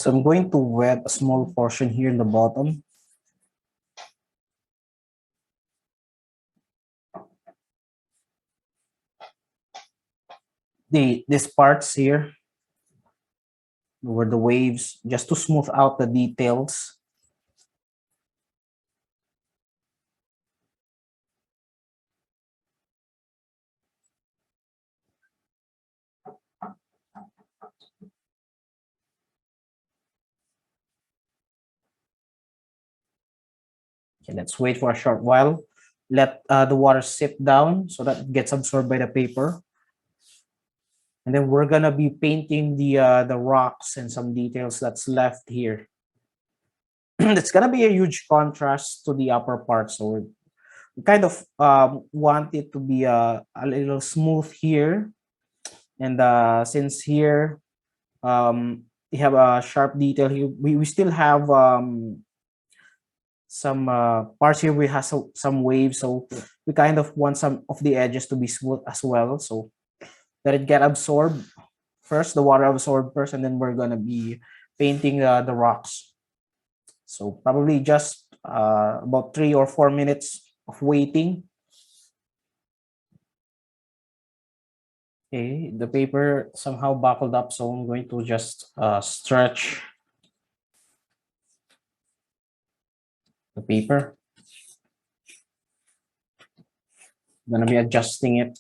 So I'm going to wet a small portion here in the bottom. These parts here were the waves, just to smooth out the details. Okay, let's wait for a short while. Let the water sip down so that it gets absorbed by the paper. And then we're gonna be painting the rocks and some details that's left here. It's gonna be a huge contrast to the upper part. So we kind of want it to be a little smooth here, And since here we have a sharp detail here, we still have some parts here we have some waves, so we kind of want some of the edges to be smooth as well, so that it get absorbed first, the water absorbed first, and then we're gonna be painting the rocks. So probably just about 3 or 4 minutes of waiting. Okay, the paper somehow buckled up, so I'm going to just stretch the paper. I'm gonna be adjusting it.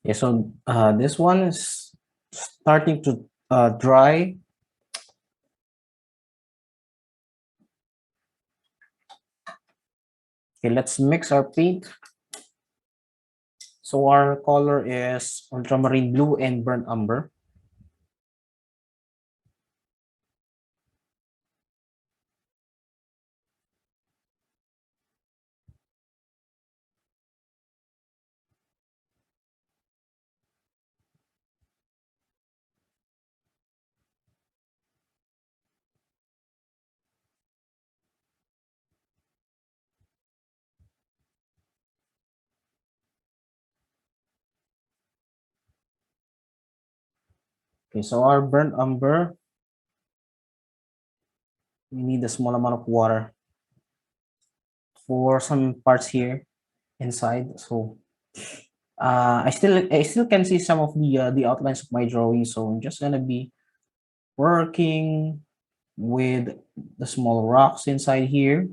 Yeah, so this one is starting to dry. Okay, let's mix our paint. So our color is ultramarine blue and burnt umber. Okay, so our burnt umber, we need a small amount of water for some parts here inside. So I still can see some of the outlines of my drawing. So I'm just gonna be working with the small rocks inside here.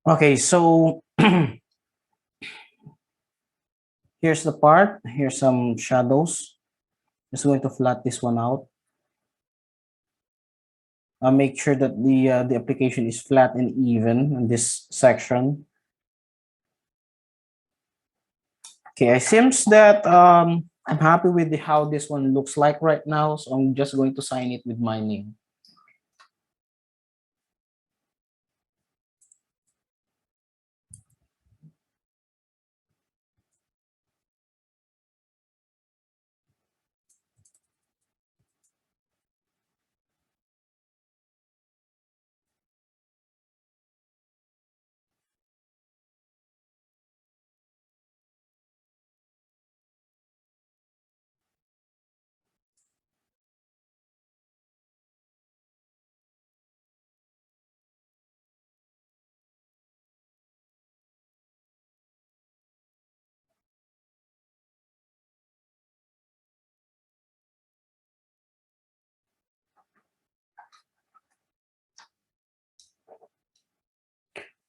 Okay, so here's the part. Here's some shadows. Just going to flat this one out. Make sure that the application is flat and even in this section. Okay, it seems that I'm happy with how this one looks like right now, so I'm just going to sign it with my name.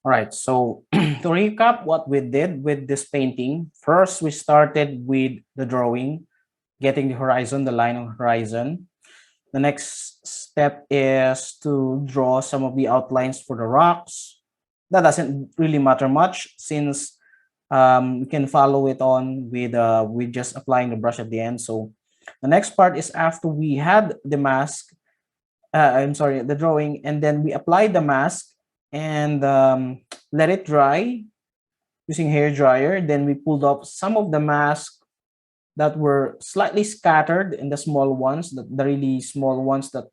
All right, so to recap what we did with this painting, first we started with the drawing, getting the horizon, the line of horizon. The next step is to draw some of the outlines for the rocks. That doesn't really matter much since we can follow it on with just applying the brush at the end. So the next part is after we had the mask, I'm sorry, the drawing, and then we applied the mask and let it dry using hair dryer. Then we pulled up some of the mask that were slightly scattered in the small ones, the really small ones that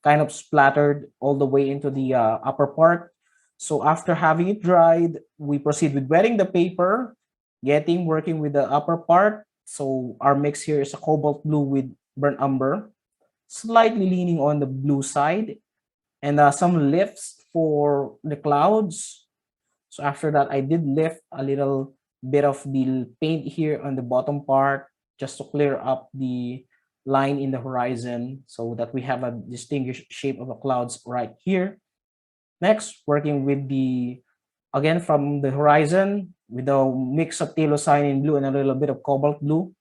kind of splattered all the way into the upper part. So after having it dried, we proceed with wetting the paper, working with the upper part. So our mix here is a cobalt blue with burnt umber, slightly leaning on the blue side, and some lifts for the clouds. So after that, I did lift a little bit of the paint here on the bottom part just to clear up the line in the horizon so that we have a distinguished shape of the clouds right here. Next, working with again from the horizon with a mix of cyan blue and a little bit of cobalt blue.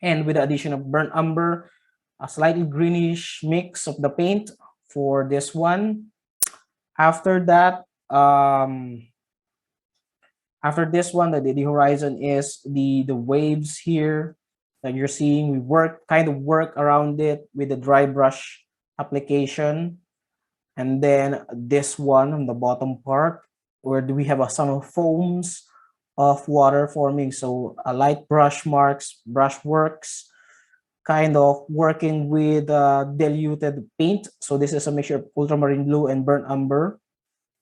And with the addition of burnt umber, a slightly greenish mix of the paint for this one. After that, after this one, the horizon is the waves here that you're seeing. We work around it with the dry brush application. And then this one on the bottom part, where do we have some foams of water forming. So a light brush works, kind of working with diluted paint. So this is a mixture of ultramarine blue and burnt umber.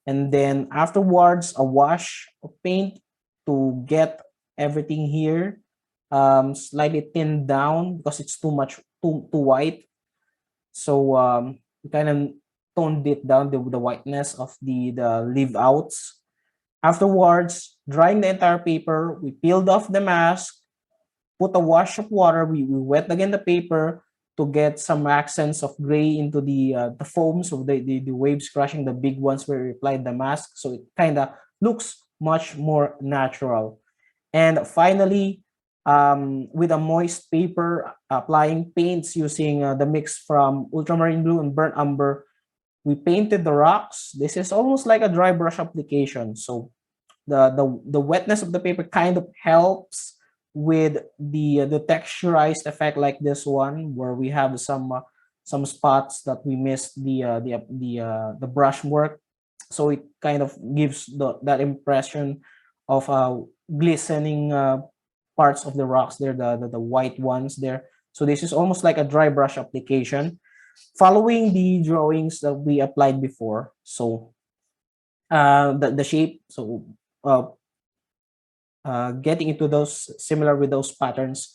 And then afterwards, a wash of paint to get everything here slightly thinned down because it's too white. So we kind of toned it down, the whiteness of the leave outs. Afterwards, drying the entire paper, we peeled off the mask, put a wash of water, we wet again the paper to get some accents of gray into the foams of the waves crashing the big ones where we applied the mask. So it kind of looks much more natural. And finally, with a moist paper, applying paints using the mix from ultramarine blue and burnt umber, we painted the rocks. This is almost like a dry brush application. So the wetness of the paper kind of helps with the texturized effect like this one, where we have some spots that we missed the brush work. So it kind of gives that impression of glistening parts of the rocks there, the white ones there. So this is almost like a dry brush application following the drawings that we applied before. So the shape, so getting into those similar with those patterns.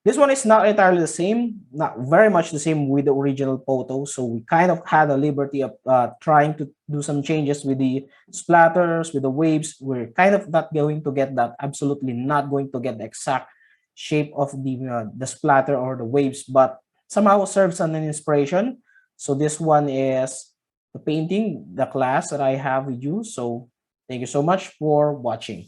This one is not entirely the same, not very much the same with the original photo. So we kind of had a liberty of trying to do some changes with the splatters, with the waves. We're kind of not going to get that, absolutely not going to get the exact shape of the splatter or the waves, but somehow serves as an inspiration. So this one is the painting, the class that I have with you. So thank you so much for watching.